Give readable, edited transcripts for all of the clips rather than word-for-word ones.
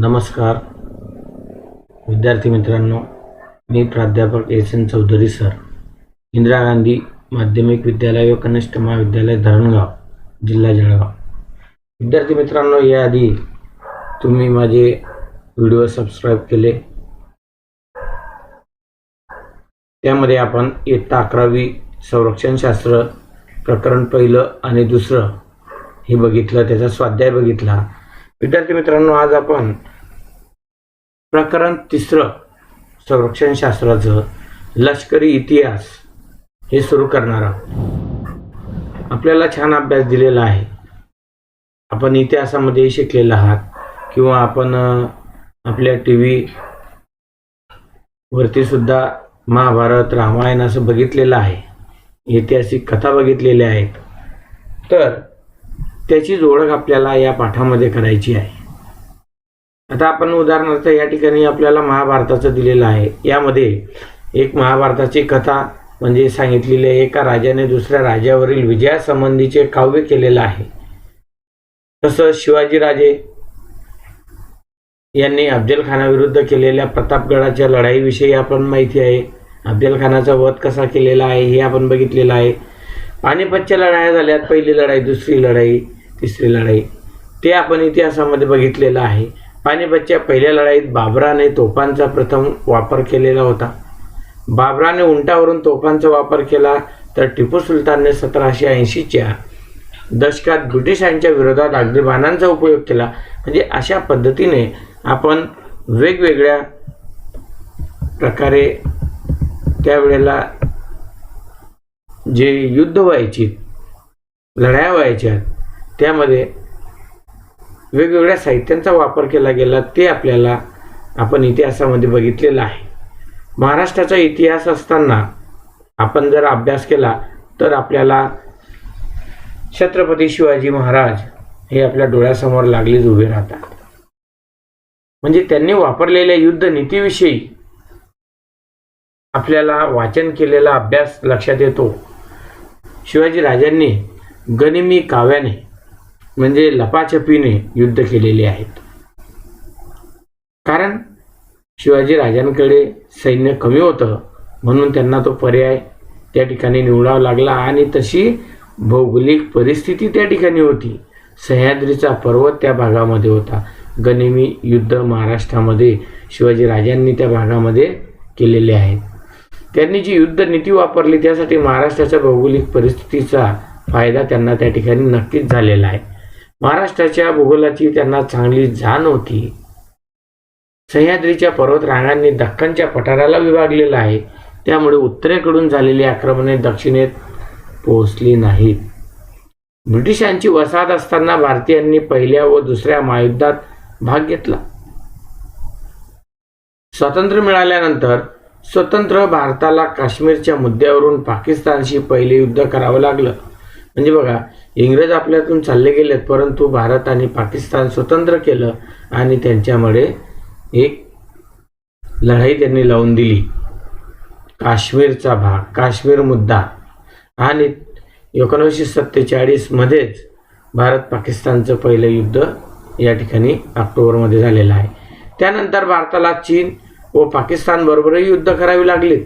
नमस्कार विद्यार्थी मित्रांनो, मी प्राध्यापक एस.एन. चौधरी सर, इंदिरा गांधी माध्यमिक विद्यालय व कनिष्ठ महाविद्यालय धरणगाव, जिल्हा जळगाव. विद्यार्थी मित्रांनो, याआधी तुम्ही माझे व्हिडिओ सबस्क्राईब केले. त्यामध्ये आपण इयत्ता 11वी संरक्षणशास्त्र प्रकरण पहिलं आणि दुसरं हे बघितलं, त्याचा स्वाध्याय बघितला. विद्यार्थी मित्रांनो, आज आपण प्रकरण तिसरं संरक्षणशास्त्राचं लष्करी इतिहास हे सुरू करणार आहोत. आपल्याला छान अभ्यास दिलेला आहे. आपण इतिहासामध्ये शिकलेला आहात किंवा आपण आपल्या TV वरती सुद्धा महाभारत, रामायण असं बघितलेलं आहे, ऐतिहासिक कथा बघितलेल्या आहेत. तर त्याची ओळख आपल्याला या पाठामध्ये करायची आहे. आता आपण उदाहरणार्थ या ठिकाणी आपल्याला महाभारताचं दिलेलं आहे. यामध्ये एक महाभारताची कथा म्हणजे सांगितलेली आहे. एका राजाने दुसऱ्या राजावरील विजयासंबंधीचे काव्य केलेलं आहे. तसंच शिवाजीराजे यांनी अफजलखानाविरुद्ध केलेल्या प्रतापगडाच्या लढाईविषयी आपण माहिती आहे. अफजलखानाचा वध कसा केलेला आहे हे आपण बघितलेलं आहे. पानिपतच्या लढाया झाल्यात, पहिली लढाई, दुसरी लढाई, तिसरी लढाई, ते आपण इतिहासामध्ये बघितलेलं आहे. पानिपतच्या पहिल्या लढाईत बाबराने तोफांचा प्रथम वापर केलेला होता. बाबराने उंटावरून तोफांचा वापर केला, तर टिपू सुलतानने 1780च्या दशकात ब्रिटिशांच्या विरोधात अगदी बाणांचा उपयोग केला. म्हणजे अशा पद्धतीने आपण वेगवेगळ्या प्रकारे त्यावेळेला जे युद्ध व्हायची, लढाया व्हायच्या, त्यामध्ये वेगवेगळ्या साहित्यांचा वापर केला गेला, ते आपल्याला आपण इतिहासामध्ये बघितलेलं आहे. महाराष्ट्राचा इतिहास असताना आपण जर अभ्यास केला तर आपल्याला छत्रपती शिवाजी महाराज हे आपल्या डोळ्यासमोर लागलीच उभे राहतात. म्हणजे त्यांनी वापरलेल्या युद्ध नीतीविषयी आपल्याला वाचन केलेला अभ्यास लक्षात येतो. शिवाजी राजांनी गनिमी काव्याने म्हणजे लपाछपीने युद्ध केलेले आहेत. कारण शिवाजी राजांकडे सैन्य कमी होतं, म्हणून त्यांना तो पर्याय त्या ठिकाणी निवडावा लागला. आणि तशी भौगोलिक परिस्थिती त्या ठिकाणी होती. सह्याद्रीचा पर्वत त्या भागामध्ये होता. गनिमी युद्ध महाराष्ट्रामध्ये शिवाजी राजांनी त्या भागामध्ये केलेले आहेत. त्यांनी जी युद्ध नीती वापरली त्यासाठी महाराष्ट्राच्या भौगोलिक परिस्थितीचा फायदा त्यांना त्या ठिकाणी नक्कीच झालेला आहे. महाराष्ट्राच्या भूगोलाची त्यांना चांगली जाण होती. सह्याद्रीच्या पर्वतरांगांनी दख्खनच्या पठाराला विभागलेला आहे, त्यामुळे उत्तरेकडून झालेली आक्रमणे दक्षिणेत पोहोचली नाहीत. ब्रिटिशांची वसाहत असताना भारतीयांनी पहिल्या व दुसऱ्या महायुद्धात भाग घेतला. स्वातंत्र्य मिळाल्यानंतर स्वतंत्र भारताला काश्मीरच्या मुद्द्यावरून पाकिस्तानशी पहिले युद्ध करावं लागलं. म्हणजे बघा, इंग्रज आपल्यातून चालले गेलेत, परंतु भारत आणि पाकिस्तान स्वतंत्र केलं आणि त्यांच्यामुळे एक लढाई त्यांनी लावून दिली. काश्मीरचा भाग, काश्मीर मुद्दा, आणि 1947 मध्येच भारत पाकिस्तानचं पहिलं युद्ध या ठिकाणी ऑक्टोबरमध्ये झालेलं आहे. त्यानंतर भारताला चीन व पाकिस्तान बरोबरही युद्ध करावी लागली.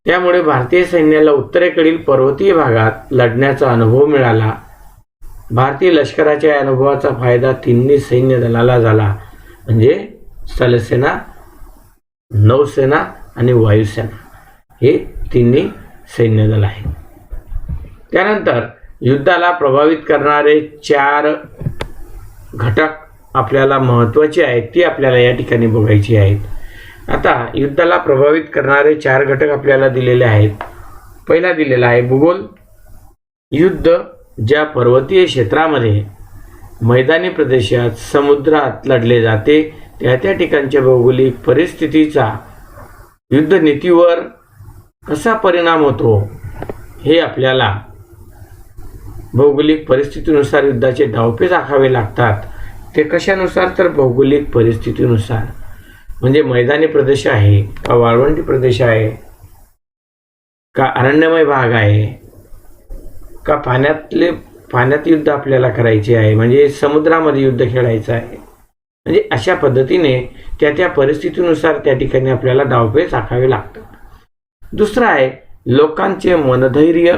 त्यामुळे भारतीय सैन्याला उत्तरेकडील पर्वतीय भागात लढण्याचा अनुभव मिळाला. भारतीय लष्कराच्या अनुभवाचा फायदा तिन्ही सैन्य दलाला झाला, म्हणजे स्थलसेना, नौसेना आणि वायुसेना हे तिन्ही सैन्य दल आहे. त्यानंतर युद्धाला प्रभावित करणारे 4 घटक आपल्याला महत्त्वाचे आहेत, ती आपल्याला या ठिकाणी बघायची आहेत. आता युद्धाला प्रभावित करणारे 4 घटक आपल्याला दिलेले आहेत. पहिला दिलेला आहे भूगोल. युद्ध ज्या पर्वतीय क्षेत्रामध्ये, मैदानी प्रदेशात, समुद्रात लढले जाते, त्या ठिकाणच्या भौगोलिक परिस्थितीचा युद्ध नीतीवर कसा परिणाम होतो हे आपल्याला भौगोलिक परिस्थितीनुसार युद्धाचे डावपेच आखावे लागतात. ते कशानुसार? तर भौगोलिक परिस्थितीनुसार. म्हणजे मैदानी प्रदेश आहे का वाळवंटी प्रदेश आहे का अरण्यमय भाग आहे का पाण्यात युद्ध आपल्याला करायचे आहे, म्हणजे समुद्रामध्ये युद्ध खेळायचं आहे, म्हणजे अशा पद्धतीने त्या परिस्थितीनुसार त्या ठिकाणी आपल्याला डावपेच आखावे लागतात. दुसरं आहे लोकांचे मनधैर्य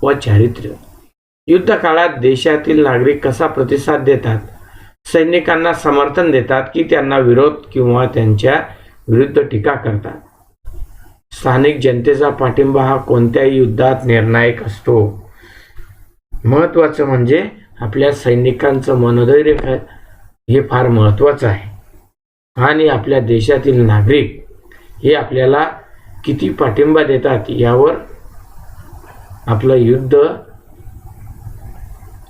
व चारित्र्य. युद्ध काळात देशातील नागरिक कसा प्रतिसाद देतात, सैनिकांना समर्थन देतात की त्यांना विरोध किंवा त्यांच्या विरुद्ध टीका करतात. स्थानिक जनतेचा पाठिंबा हा कोणत्याही युद्धात निर्णायक असतो. महत्त्वाचं म्हणजे आपल्या सैनिकांचं मनोधैर्य हे फार महत्त्वाचं आहे. आणि आपल्या देशातील नागरिक हे आपल्याला किती पाठिंबा देतात यावर आपलं युद्ध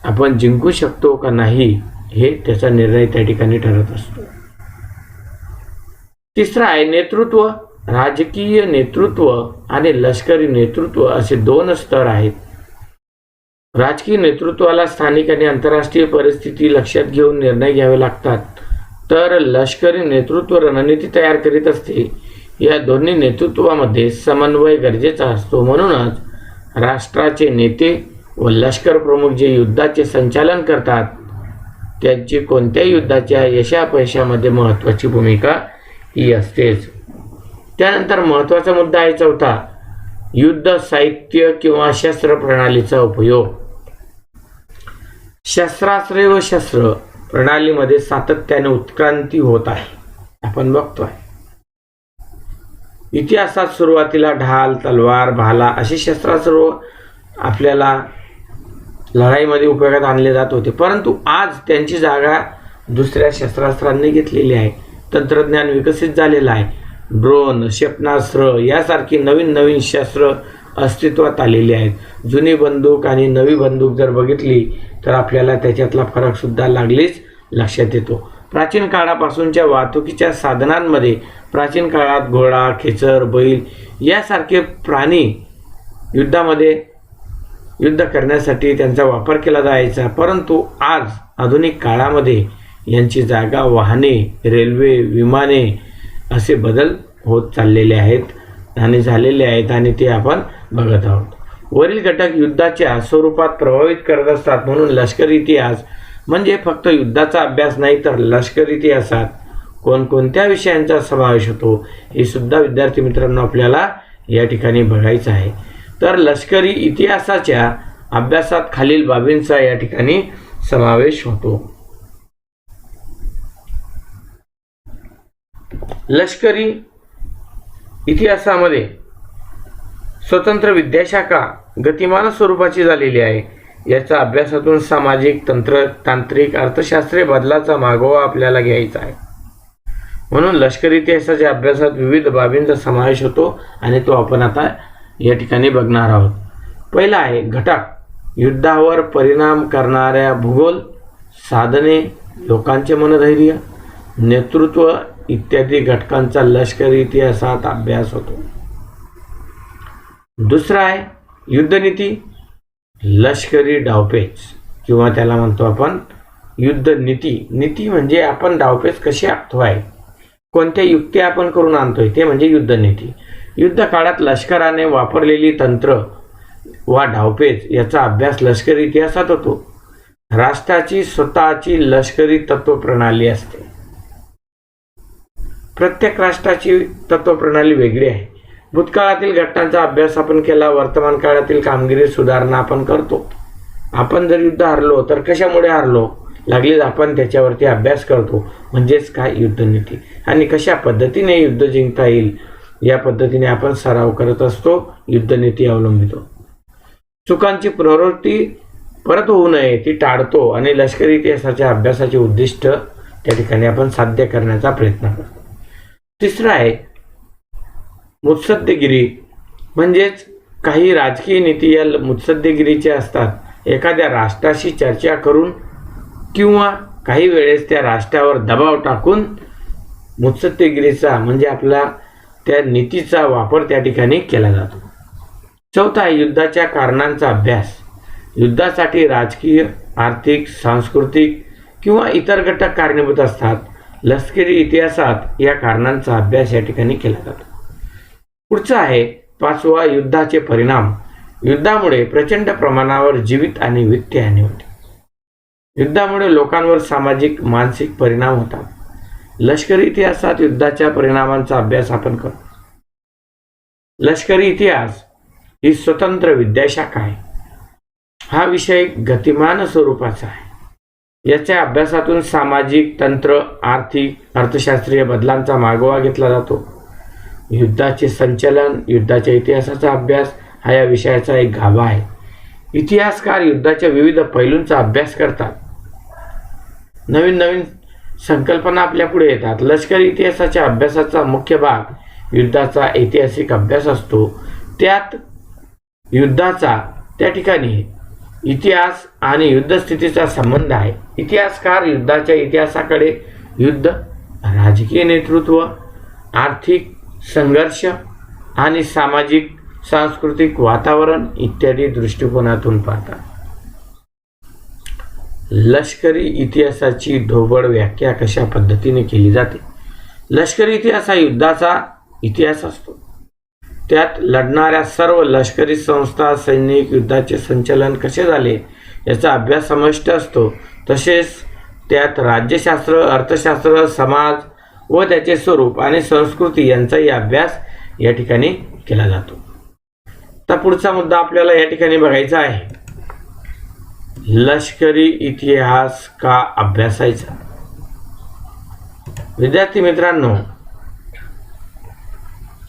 आपण जिंकू शकतो का नाही हे त्याचा निर्णय त्या ठिकाणी ठरत असतो. तिसरा आहे नेतृत्व. राजकीय नेतृत्व आणि लष्करी नेतृत्व असे दोन स्तर आहेत. राजकीय नेतृत्वाला स्थानिक आणि आंतरराष्ट्रीय परिस्थिती लक्षात घेऊन निर्णय घ्यावे लागतात, तर लष्करी नेतृत्व रणनीती तयार करीत असते. या दोन्ही नेतृत्वामध्ये समन्वय गरजेचा असतो. म्हणूनच राष्ट्राचे नेते व लष्कर प्रमुख जे युद्धाचे संचालन करतात त्यांची कोणत्याही युद्धाच्या यशापयशामध्ये महत्त्वाची भूमिका ही असतेच. त्यानंतर महत्त्वाचा मुद्दा आहे चौथा, युद्ध साहित्य किंवा शस्त्र प्रणालीचा उपयोग. शस्त्रास्त्रे व शस्त्र प्रणालीमध्ये सातत्याने उत्क्रांती होत आहे, आपण बघतोय. इतिहासात सुरुवातीला ढाल, तलवार, भाला असे शस्त्रास्त्र आपल्याला लढाईमध्ये उपयोगात आणले जात होते, परंतु आज त्यांची जागा दुसऱ्या शस्त्रास्त्रांनी घेतलेली आहे. तंत्रज्ञान विकसित झालेलं आहे. ड्रोन, क्षेपणास्त्र यासारखी नवीन नवीन शस्त्र अस्तित्वात आलेली आहेत. जुनी बंदूक आणि नवी बंदूक जर बघितली तर आपल्याला त्याच्यातला फरक सुद्धा लागलीच लक्षात येतो. प्राचीन काळापासूनच्या वाहतुकीच्या साधनांमध्ये प्राचीन काळात घोडा, खेचर, बैल यासारखे प्राणी युद्ध करण्यासाठी त्यांचा वापर केला जायचा, परंतु आज आधुनिक काळामध्ये यांची जागा वाहने, रेल्वे, विमाने असे बदल होत चाललेले आहेत आणि झालेले आहेत आणि ते आपण बघत आहोत. वरील घटक युद्धाच्या स्वरूपात प्रभावित करत असतात. म्हणून लष्करी इतिहास म्हणजे फक्त युद्धाचा अभ्यास नाही, तर लष्करी इतिहासात कोणकोणत्या विषयांचा समावेश होतो हे सुद्धा विद्यार्थी मित्रांनो आपल्याला या ठिकाणी बघायचं आहे. तर लष्करी इतिहासाच्या अभ्यासात खालील बाबींचा या ठिकाणी समावेश होतो. लष्करी इतिहासामध्ये स्वतंत्र विद्याशाखा गतिमान स्वरूपाची झालेली आहे. याचा अभ्यासातून सामाजिक, तांत्रिक, अर्थशास्त्रीय बदलाचा मागोवा आपल्याला घ्यायचा आहे. म्हणून लष्करी इतिहासाच्या अभ्यासात विविध बाबींचा समावेश होतो आणि तो आपण आता या ठिकाणी बघणार आहोत. पहिला आहे घटक. युद्धावर परिणाम करणाऱ्या भूगोल, साधने, लोकांचे मनधैर्य, नेतृत्व इत्यादी घटकांचा लष्करी इतिहासात अभ्यास होतो. दुसरा आहे युद्धनीती. लष्करी डावपेच किंवा त्याला म्हणतो आपण युद्धनीती. नीती म्हणजे आपण डावपेच कशी आखतोय, कोणत्या युक्त्या आपण करून आणतोय ते म्हणजे युद्धनीती. युद्ध काळात लष्कराने वापरलेली तंत्र वा डावपेच याचा अभ्यास लष्करी इतिहासात होतो. राष्ट्राची स्वतःची लष्करी तत्वप्रणाली असते. प्रत्येक राष्ट्राची तत्वप्रणाली वेगळी आहे. भूतकाळातील घटनांचा अभ्यास आपण केला, वर्तमान काळातील कामगिरी सुधारणा आपण करतो. आपण जर युद्ध हारलो तर कशामुळे हारलो लागलीच आपण त्याच्यावरती अभ्यास करतो, म्हणजेच काय युद्धनीती. आणि कशा पद्धतीने युद्ध जिंकता येईल या पद्धतीने आपण सराव करत असतो, युद्धनीती अवलंबितो. चुकांची पुनरावृत्ती परत होऊ नये ती टाळतो आणि लष्करी इतिहासाच्या अभ्यासाचे उद्दिष्ट त्या ठिकाणी आपण साध्य करण्याचा प्रयत्न करतो. तिसरं आहे मुत्सद्देगिरी. म्हणजेच काही राजकीय नीती या मुत्सद्देगिरीचे असतात. एखाद्या राष्ट्राशी चर्चा करून किंवा काही वेळेस त्या राष्ट्रावर दबाव टाकून मुत्सद्देगिरीचा म्हणजे आपला त्या नीतीचा वापर त्या ठिकाणी केला जातो. चौथा आहे युद्धाच्या कारणांचा अभ्यास. युद्धासाठी राजकीय, आर्थिक, सांस्कृतिक किंवा इतर घटक कारणीभूत असतात. लष्करी इतिहासात या कारणांचा अभ्यास या ठिकाणी केला जातो. पुढचा आहे पाचवा युद्धाचे परिणाम. युद्धामुळे प्रचंड प्रमाणावर जीवित आणि वित्तीय हानी होते. युद्धामुळे लोकांवर सामाजिक, मानसिक परिणाम होतात. लष्करी इतिहासात युद्धाच्या परिणामांचा अभ्यास आपण करू. लष्करी इतिहास ही स्वतंत्र विद्याशाखा आहे. हा विषय गतिमान स्वरूपाचा आहे. याच्या अभ्यासातून सामाजिक, तंत्र, आर्थिक, अर्थशास्त्रीय बदलांचा मागोवा घेतला जातो. युद्धाचे संचलन, युद्धाच्या इतिहासाचा अभ्यास हा या विषयाचा एक गाभा आहे. इतिहासकार युद्धाच्या विविध पैलूंचा अभ्यास करतात. नवीन नवीन संकल्पना आपल्या पुढे येतात. लष्करी इतिहासाच्या अभ्यासाचा मुख्य भाग युद्धाचा ऐतिहासिक अभ्यास असतो. त्यात युद्धाचा त्या ठिकाणी इतिहास आणि युद्धस्थितीचा संबंध आहे. इतिहासकार युद्धाच्या इतिहासाकडे युद्ध, राजकीय नेतृत्व, आर्थिक संघर्ष आणि सामाजिक सांस्कृतिक वातावरण इत्यादी दृष्टिकोनातून पाहतात. लष्करी इतिहासाची ढोबळ व्याख्या कशा पद्धतीने केली जाते. लष्करी इतिहास हा युद्धाचा इतिहास असतो. त्यात लढणाऱ्या सर्व लष्करी संस्था, सैनिक, युद्धाचे संचलन कसे झाले याचा अभ्यास समाविष्ट असतो. तसेच त्यात राज्यशास्त्र, अर्थशास्त्र, समाज व त्याचे स्वरूप आणि संस्कृती यांचाही अभ्यास या ठिकाणी केला जातो. आता पुढचा मुद्दा आपल्याला या ठिकाणी बघायचा आहे. लष्करी इतिहास का अभ्यासायचा. विद्यार्थी मित्रांनो,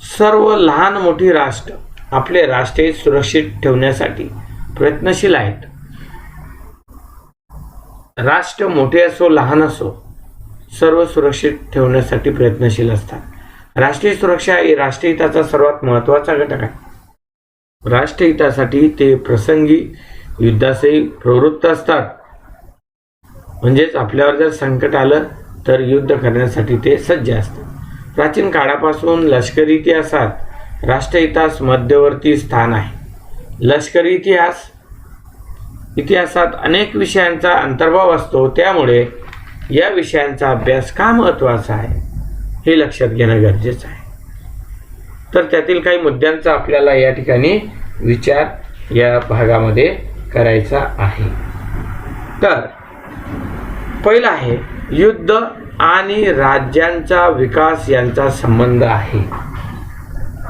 सर्व लहान मोठी राष्ट्र आपले राष्ट्र सुरक्षित ठेवण्यासाठी प्रयत्नशील आहेत. राष्ट्र मोठे असो लहान असो, सर्व सुरक्षित ठेवण्यासाठी प्रयत्नशील असतात. राष्ट्रीय सुरक्षा ही राष्ट्रहिताचा सर्वात महत्त्वाचा घटक आहे. राष्ट्रहितासाठी ते प्रसंगी युद्धासही प्रवृत्त असतात. म्हणजेच आपल्यावर जर संकट आलं तर युद्ध करण्यासाठी ते सज्ज असतात. प्राचीन काळापासून लष्करी इतिहासात राष्ट्रहितास मध्यवर्ती स्थान आहे. लष्करी इतिहासात अनेक विषयांचा अंतर्भाव असतो. त्यामुळे या विषयांचा अभ्यास का महत्त्वाचा आहे हे लक्षात घेणं गरजेचं आहे. तर त्यातील काही मुद्द्यांचा आपल्याला या ठिकाणी विचार या भागामध्ये करायचा आहे. तर पहिला आहे युद्ध आणि राज्यांचा विकास यांचा संबंध आहे.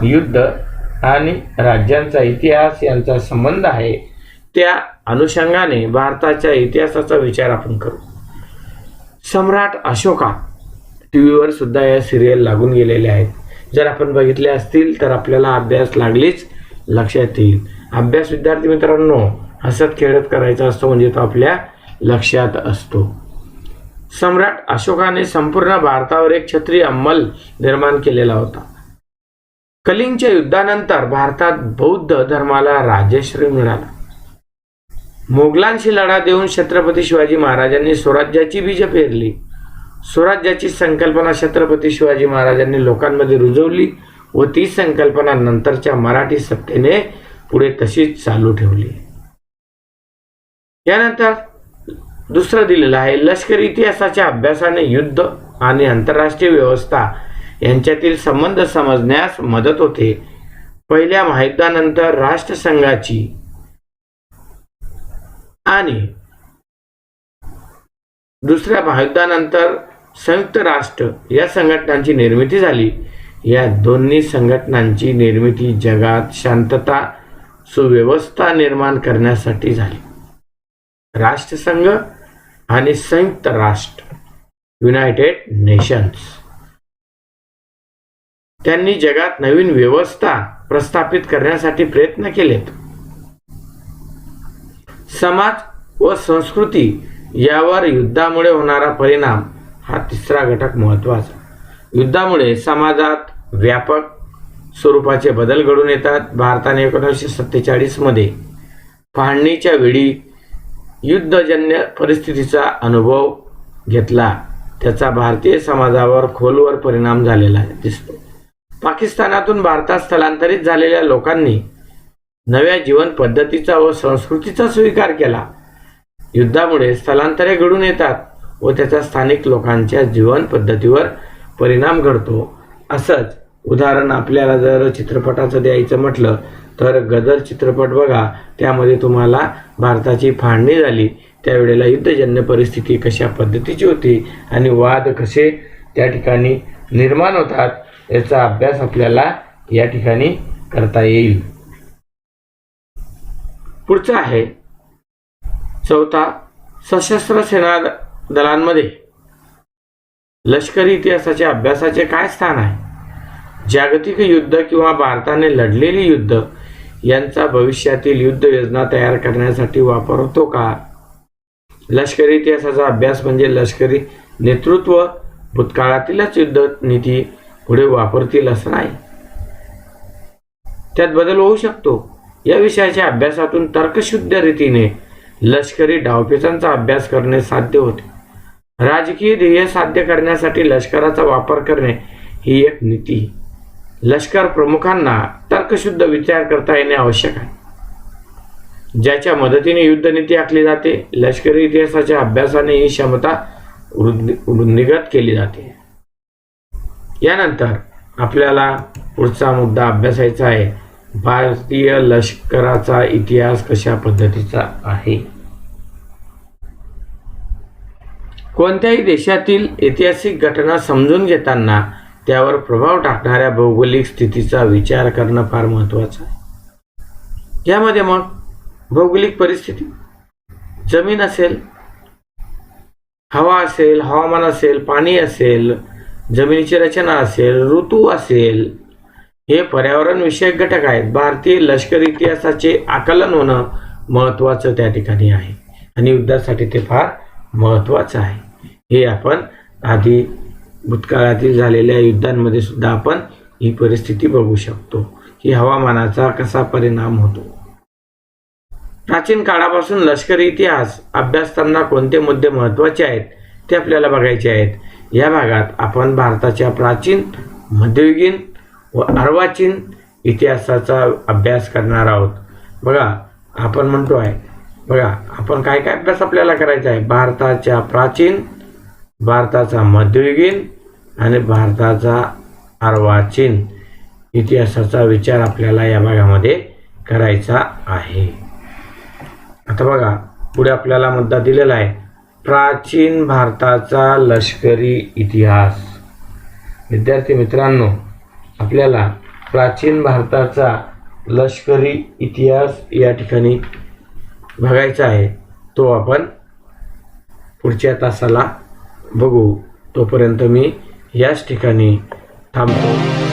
युद्ध आणि राज्यांचा इतिहास यांचा संबंध आहे. त्या अनुषंगाने भारताच्या इतिहासाचा विचार आपण करू. सम्राट अशोका टीव्हीवर सुद्धा या सिरियल लागून गेलेले आहेत. जर आपण बघितले असतील तर आपल्याला अभ्यास लागलीच लक्षात येईल. अभ्यास विद्यार्थी मित्रांनो हसत खेळत करायचा असतो, म्हणजे तो आपल्या लक्षात असतो. सम्राट अशोकाने संपूर्ण भारतावर एक क्षत्रिय अंमल निर्माण केलेला होता. कलिंगच्या युद्धानंतर भारतात बौद्ध धर्माला राजश्री मिळाला. मोगलांशी लढा देऊन छत्रपती शिवाजी महाराजांनी स्वराज्याची बीज पेरली. स्वराज्याची संकल्पना छत्रपती शिवाजी महाराजांनी लोकांमध्ये रुजवली व ती संकल्पना नंतरच्या मराठी सत्तेने पुढे तशीच चालू ठेवली. यानंतर दुसरं दिलेलं आहे, लष्करी इतिहासाच्या अभ्यासाने युद्ध आणि आंतरराष्ट्रीय व्यवस्था यांच्यातील संबंध समजण्यास मदत होते. पहिल्या महायुद्धानंतर राष्ट्रसंघाची आणि दुसऱ्या महायुद्धानंतर संयुक्त राष्ट्र या संघटनांची निर्मिती झाली. या दोन्ही संघटनांची निर्मिती जगात शांतता, सुव्यवस्था निर्माण करण्यासाठी झाली. राष्ट्रसंघ आणि संयुक्त राष्ट्र, युनायटेड नेशन्स, त्यांनी जगात नवीन व्यवस्था प्रस्थापित करण्यासाठी प्रयत्न केलेत. समाज व संस्कृती यावर युद्धामुळे होणारा परिणाम हा तिसरा घटक महत्त्वाचा. युद्धामुळे समाजात व्यापक स्वरूपाचे बदल घडून येतात. भारताने 1947 मध्ये फाळणीच्या वेळी युद्धजन्य परिस्थितीचा अनुभव घेतला. त्याचा भारतीय समाजावर खोलवर परिणाम झालेला दिसतो. पाकिस्तानातून भारतात स्थलांतरित झालेल्या लोकांनी नव्या जीवन पद्धतीचा व संस्कृतीचा स्वीकार केला. युद्धामुळे स्थलांतरे घडून येतात व त्याचा स्थानिक लोकांच्या जीवन पद्धतीवर परिणाम घडतो. असंच उदाहरण आपल्याला जर चित्रपटाचं द्यायचं म्हटलं तर गदर चित्रपट बघा. त्यामध्ये तुम्हाला भारताची फाळणी झाली त्यावेळेला युद्धजन्य परिस्थिती कशा पद्धतीची होती आणि वाद कसे त्या ठिकाणी निर्माण होतात याचा अभ्यास आपल्याला या ठिकाणी करता येईल. पुढचा आहे चौथा, सशस्त्र सेना दलांमध्ये लष्करी इतिहासाच्या अभ्यासाचे काय स्थान आहे? जागतिक युद्ध किंवा भारताने लढलेली युद्ध यांचा भविष्यातील युद्ध योजना तयार करण्यासाठी वापर होतो का? लष्करी इतिहासाचा अभ्यास म्हणजे लष्करी नेतृत्व भूतकाळातीलच युद्ध नीती पुढे वापरतील असं नाही, त्यात बदल होऊ शकतो. या विषयाच्या अभ्यासातून तर्कशुद्ध रीतीने लष्करी डावपेचांचा अभ्यास करणे साध्य होते. राजकीय ध्येय साध्य करण्यासाठी लष्कराचा वापर करणे ही एक नीती. लष्कर प्रमुखांना तर्कशुद्ध विचार करता येणे आवश्यक आहे, ज्याच्या मदतीने युद्धनीती आखली जाते. लष्करी इतिहासाच्या अभ्यासाने ही क्षमता वृद्धिंगत केली जाते. यानंतर आपल्याला पुढचा मुद्दा अभ्यासायचा आहे, भारतीय लष्कराचा इतिहास कशा पद्धतीचा आहे? कोणत्याही देशातील ऐतिहासिक घटना समजून घेताना त्यावर प्रभाव टाकणाऱ्या भौगोलिक स्थितीचा विचार करणं फार महत्त्वाचं आहे. यामध्ये मग भौगोलिक परिस्थिती, जमीन असेल, हवा असेल, हवामान असेल, पाणी असेल, जमिनीची रचना असेल, ऋतू असेल, हे पर्यावरण विषयक घटक आहेत. भारतीय लष्करी इतिहासाचे आकलन होणं महत्त्वाचं त्या ठिकाणी आहे आणि युद्धासाठी ते फार महत्त्वाचं आहे. हे आपण आधी भूतकाळातील झालेल्या युद्धांमध्ये सुद्धा आपण ही परिस्थिती बघू शकतो की हवामानाचा कसा परिणाम होतो. प्राचीन काळापासून लष्करी इतिहास अभ्यासताना कोणते मुद्दे महत्त्वाचे आहेत ते आपल्याला बघायचे आहेत. या भागात आपण भारताच्या प्राचीन, मध्ययुगीन व अर्वाचीन इतिहासाचा अभ्यास करणार आहोत. बघा आपण म्हणतो आहे, बघा आपण काय काय अभ्यास आपल्याला करायचा आहे. भारताच्या प्राचीन, भारताचा मध्ययुगीन आणि भारताचा अर्वाचीन इतिहासाचा विचार आपल्याला या भागामध्ये करायचा आहे. आता बघा पुढे आपल्याला मुद्दा दिलेला आहे, प्राचीन भारताचा लष्करी इतिहास. विद्यार्थी मित्रांनो, आपल्याला प्राचीन भारताचा लष्करी इतिहास या ठिकाणी बघायचा आहे. तो आपण पुढच्या तासाला बघू. तोपर्यंत मी याच ठिकाणी थांबतो.